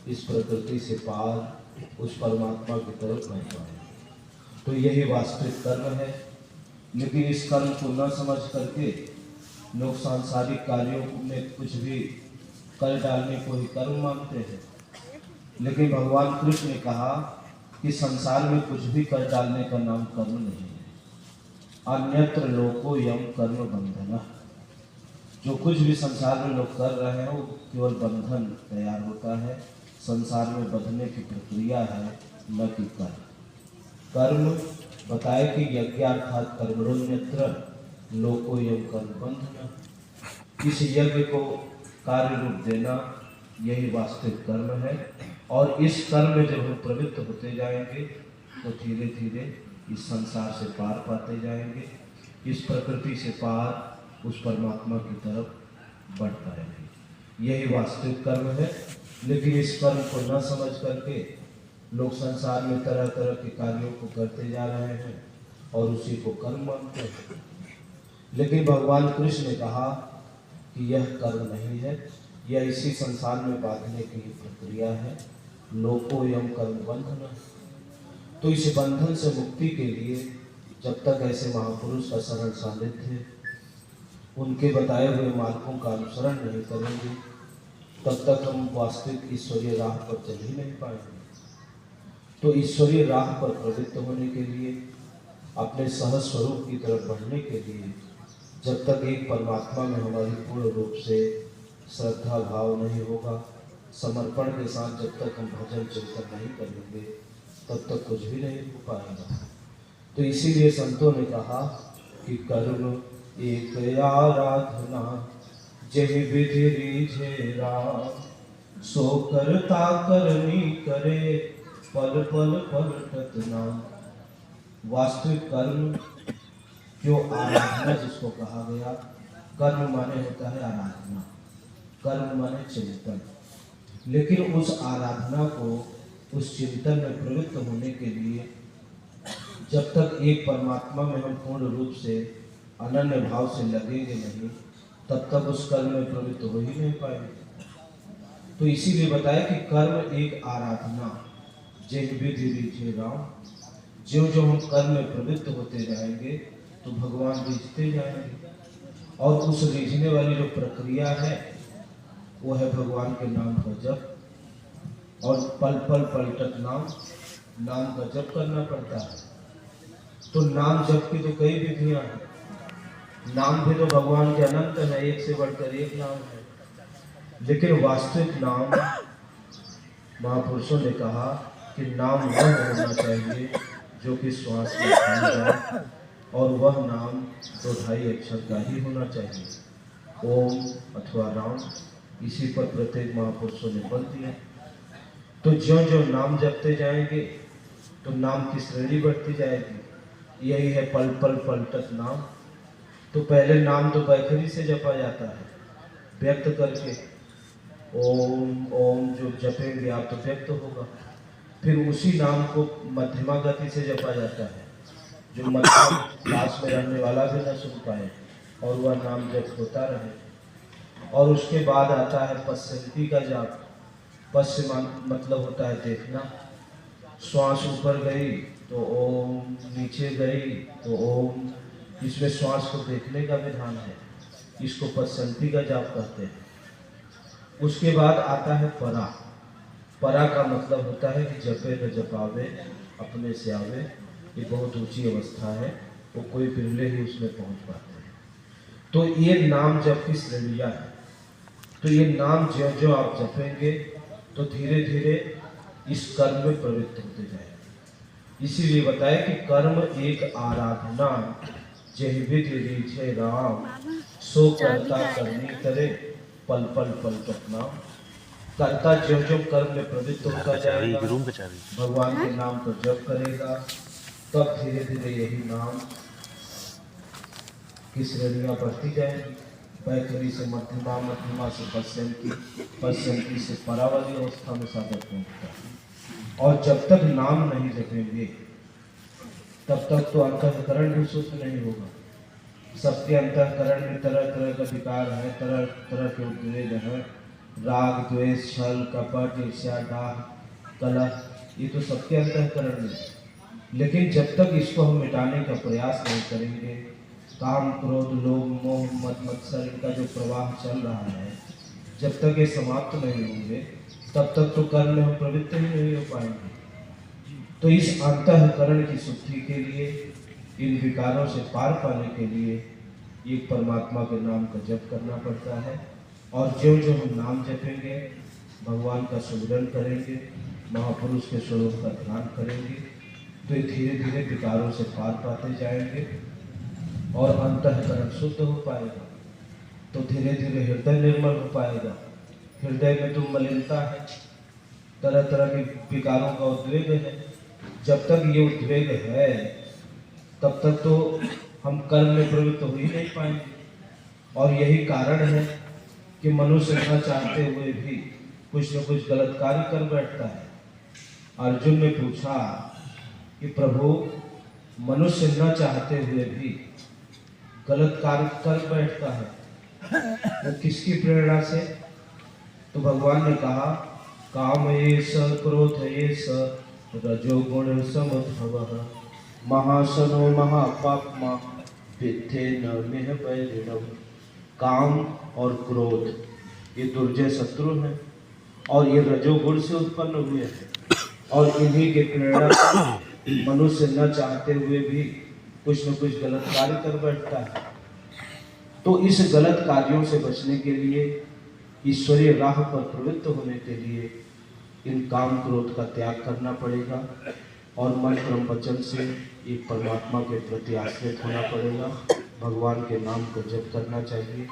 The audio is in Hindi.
इस प्रकृति से पार उस परमात्मा की तरफ नहीं पाए। तो यही वास्तविक कर्म है। लेकिन इस कर्म को न समझ करके लोग सांसारिक कार्यों में कुछ भी कर डालने को ही कर्म मानते हैं। लेकिन भगवान कृष्ण ने कहा कि संसार में कुछ भी कर डालने का नाम कर्म नहीं है। अन्यत्र लोको यम कर्म बंधन। जो कुछ भी संसार में लोग कर रहे हैं वो केवल बंधन तैयार होता है। संसार में बंधने की प्रक्रिया है, न कि कर्म। कर्म बताए कि यज्ञार्थात कर्मण्यत्र लोको यम कर्म बंधन। इस यज्ञ को कार्य रूप देना यही वास्तविक कर्म है। और इस कर्म में जब हम प्रवृत्त होते जाएंगे तो धीरे धीरे इस संसार से पार पाते जाएंगे, इस प्रकृति से पार उस परमात्मा की तरफ बढ़ पाएंगे। यही वास्तविक कर्म है। लेकिन इस कर्म को न समझ करके लोग संसार में तरह तरह के कार्यों को करते जा रहे हैं और उसी को कर्म मानते हैं। लेकिन भगवान कृष्ण ने कहा कि यह कर्म नहीं है, यह इसी संसार में बांधने की प्रक्रिया है। लोको यम कर्म बंधन। तो इस बंधन से मुक्ति के लिए जब तक ऐसे महापुरुष का सरल सानिध्य, उनके बताए हुए मार्गों का अनुसरण नहीं करेंगे, तब तक हम वास्तविक ईश्वरीय राह पर चल ही नहीं पाएंगे। तो ईश्वरीय राह पर प्रवृत्त होने के लिए, अपने सहज स्वरूप की तरफ बढ़ने के लिए, जब तक एक परमात्मा में हमारी पूर्ण रूप से श्रद्धा भाव नहीं होगा, समर्पण के साथ जब तक हम भजन चिंतन नहीं करेंगे, तब तक कुछ भी नहीं हो पाएगा। तो इसीलिए संतों ने कहा कि कर्म एक आराधना, जहि विधि रीझे राम, सो करता करनी करे, पल पल पलटत नाम। वास्तविक कर्म जो आराधना जिसको कहा गया, कर्म माने होता है आराधना, कर्म माने चिंतन। लेकिन उस आराधना को, उस चिंतन में प्रवृत्त होने के लिए जब तक एक परमात्मा में हम पूर्ण रूप से अनन्य भाव से लगेंगे नहीं, तब तक उस कर्म में प्रवृत्त हो ही नहीं पाएंगे। तो इसीलिए बताया कि कर्म एक आराधना, जय विधि रीझे राम। जो जो हम कर्म में प्रवृत्त होते जाएंगे तो भगवान रीझते जाएंगे। और उस रीझने वाली जो प्रक्रिया है वो है भगवान के नाम का जप। और पल पल पलटत नाम, नाम का जप करना पड़ता है। तो नाम जप की तो कई विधियां हैं। नाम भी तो भगवान के अनंत है, एक से बढ़कर एक नाम है। लेकिन वास्तविक नाम, महापुरुषों ने कहा कि नाम वह होना चाहिए जो कि श्वास में बन जाए, और वह नाम तो 2.5 अक्षर का ही होना चाहिए, ओम अथवा राम। इसी पर प्रत्येक महापुरुषों ने बल दिया। तो ज्यों ज्यों नाम जपते जाएंगे तो नाम की श्रेणी बढ़ती जाएगी। यही है पल पल पलटत नाम। तो पहले नाम तो बैखरी से जपा जाता है, व्यक्त करके, ओम ओम जो जपेंगे आप तो व्यक्त होगा। फिर उसी नाम को मध्यमा गति से जपा जाता है, जो मध्यम पास में रहने वाला भी न सुन पाए और वह नाम जप होता रहे। और उसके बाद आता है पश्चंती का जाप। पश्चिम मतलब होता है देखना। श्वास ऊपर गई तो ओम, नीचे गई तो ओम। इसमें श्वास को देखने का विधान है। इसको पश्चंती का जाप कहते हैं। उसके बाद आता है परा। परा का मतलब होता है कि जपे न जपावे अपने से आवे। ये बहुत ऊंची अवस्था है, वो कोई बिरले ही उसमें पहुंच पाते हैं। तो ये नाम जप की श्रेणियां है। तो ये नाम ज्यों ज्यों आप जपेंगे तो धीरे धीरे इस कर्म में प्रवृत्त होते जाएंगे। इसीलिए बताया कि कर्म एक आराधना, जहि विधि रीझे राम, सो करता करनी करे, पल पल पलटत नाम। कर्ता ज्यों ज्यों कर्म में प्रवृत्त होता जाएगा, भगवान के नाम को जप करेगा, तब धीरे धीरे यही नाम की श्रेणियां बढ़ती जाएंगी। बैखरी से मध्यमा, मध्यमा से पश्चंती, पश्चंती से परा वाली अवस्था में साधक पहुंचता है। और जब तक नाम नहीं जपेंगे तब तक तो अंतःकरण भी शुद्ध नहीं होगा। सबके अंतःकरण में तरह तरह का विकार है, तरह तरह के उद्वेग हैं, राग द्वेष छल कपट ईर्ष्या डाह कलह, ये तो सबके अंतःकरण में है। लेकिन जब तक इसको हम मिटाने का प्रयास नहीं करेंगे, काम क्रोध लोभ मोह मद मत्सर इनका जो प्रवाह चल रहा है, जब तक ये समाप्त नहीं होंगे तब तक तो कर्म में हम प्रवृत्त ही नहीं हो पाएंगे। तो इस अंतःकरण की शुद्धि के लिए, इन विकारों से पार पाने के लिए ये परमात्मा के नाम का जप करना पड़ता है। और जो जो हम नाम जपेंगे, भगवान का सुमिरन करेंगे, महापुरुष के स्वरूप का ध्यान करेंगे, तो ये धीरे धीरे विकारों से पार पाते जाएंगे और अंतःकरण शुद्ध हो पाएगा। तो धीरे धीरे हृदय निर्मल हो पाएगा। हृदय में तो मलिनता है, तरह तरह के विकारों का उद्वेग है। जब तक ये उद्वेग है तब तक तो हम कर्म में प्रवृत्त हो ही नहीं पाएंगे। और यही कारण है कि मनुष्य न चाहते हुए भी कुछ न कुछ गलत कार्य कर बैठता है। अर्जुन ने पूछा कि प्रभु, मनुष्य न चाहते हुए भी गलत कार्य कर बैठता है, वो किसकी प्रेरणा से? तो भगवान ने कहा, काम एष क्रोध एष रजोगुण समुद्भवः महासनो महापाप्मा विद्धे न मेह वैरिणव। काम और क्रोध ये दुर्जय शत्रु हैं और ये रजोगुण से उत्पन्न हुए हैं। और इन्हीं के प्रेरणा से मनुष्य न चाहते हुए भी कुछ न कुछ गलत कार्य कर बैठता है। तो इस गलत कार्यों से बचने के लिए, ईश्वरीय राह पर प्रवृत्त होने के लिए इन काम क्रोध का त्याग करना पड़ेगा और मन क्रम वचन से एक परमात्मा के प्रति आश्रित होना पड़ेगा। भगवान के नाम को जप करना चाहिए।